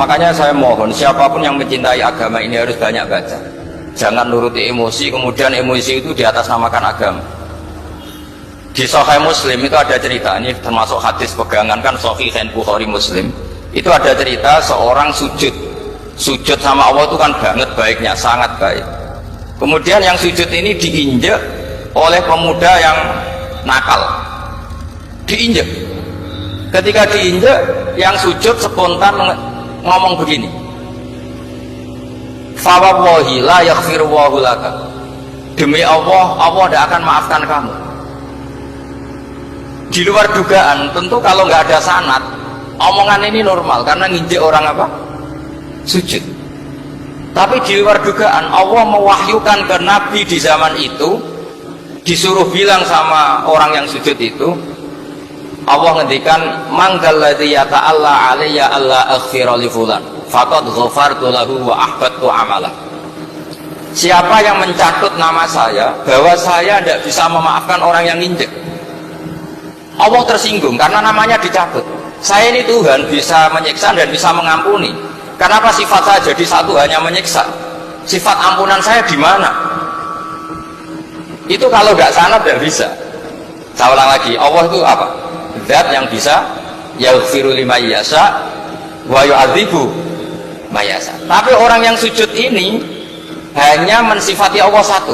Makanya saya mohon siapapun yang mencintai agama ini harus banyak baca. Jangan nuruti emosi, kemudian emosi itu di atas namakan agama. Di Sahih Muslim itu ada cerita, ini termasuk hadis pegangan kan Sahih Bukhari Muslim. Itu ada cerita seorang sujud sama Allah itu kan banget baiknya, sangat baik. Kemudian yang sujud ini diinjek oleh pemuda yang nakal, diinjek. Ketika diinjek, yang sujud spontan ngomong begini, fawallahi la yaghfirullahu laka, demi Allah, Allah tidak akan maafkan kamu. Di luar dugaan, tentu kalau nggak ada sanad, omongan ini normal karena nginjek orang apa? Sujud. Tapi di luar dugaan, Allah mewahyukan ke Nabi di zaman itu, disuruh bilang sama orang yang sujud itu, Allah ngendikan, manggalladzi yata'alla alayya alla aghfira li fulan faqad ghafartu lahu wa ahbattu amalah. Siapa yang mencatut nama saya bahwa saya tidak bisa memaafkan orang yang nginjek, Allah tersinggung karena namanya dicatut. Saya ini Tuhan bisa menyiksa dan bisa mengampuni. Kenapa sifat saya jadi satu hanya menyiksa? Sifat ampunan saya di mana? Itu kalau nggak sanad tidak bisa. Saya ulang lagi, Allah itu apa? Zat yang bisa yaghfiru liman yasha wa yu'adzibu man yasha. Tapi orang yang sujud ini hanya mensifati Allah satu,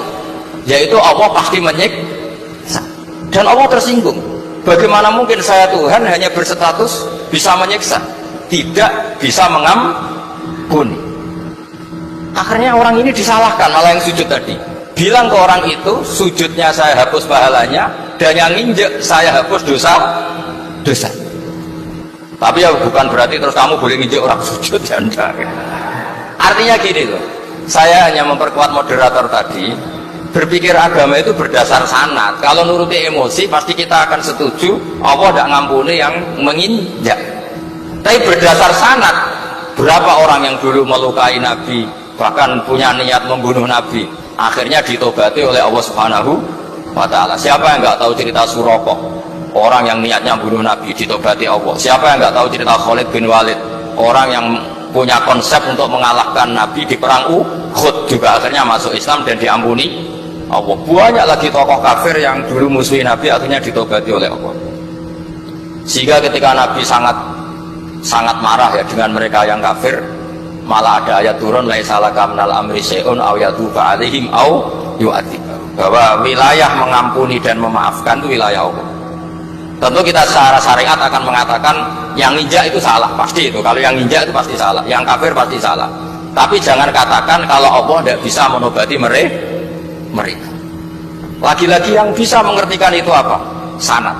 yaitu Allah pasti menyiksa. Dan Allah tersinggung. Bagaimana mungkin saya Tuhan hanya berstatus bisa menyiksa, tidak bisa mengampuni? Akhirnya orang ini disalahkan, malah yang sujud tadi bilang ke orang itu, sujudnya saya hapus pahalanya, dan yang nginjek saya hapus dosa. Tapi ya bukan berarti terus kamu boleh nginjek orang sujud, ya enggak. Artinya gini loh, saya hanya memperkuat moderator tadi, berpikir agama itu berdasar sanad. Kalau nuruti emosi pasti kita akan setuju Allah tidak ngampuni yang menginjak. Tapi berdasar sanad, berapa orang yang dulu melukai Nabi, bahkan punya niat membunuh Nabi, akhirnya ditobati oleh Allah Subhanahu wa Ta'ala. Siapa yang nggak tahu cerita Suraqah, orang yang niatnya bunuh Nabi, ditobati Allah. Siapa yang nggak tahu cerita Khalid bin Walid, orang yang punya konsep untuk mengalahkan Nabi di perang Uhud, juga akhirnya masuk Islam dan diampuni Allah. Banyak lagi tokoh kafir yang dulu musuhi Nabi akhirnya ditobati oleh Allah. Sehingga ketika Nabi sangat marah ya dengan mereka yang kafir, malah ada ayat turun, laisa laka minal amri syai'un aw yatuba alaihim aw yu'adzib, bahwa wilayah mengampuni dan memaafkan itu wilayah Allah. Tentu kita secara syariat akan mengatakan yang injak itu salah, pasti itu. Kalau yang injak itu pasti salah, yang kafir pasti salah. Tapi jangan katakan kalau Allah tidak bisa menobati mereka. Lagi-lagi yang bisa mengertikan itu apa? Sanad.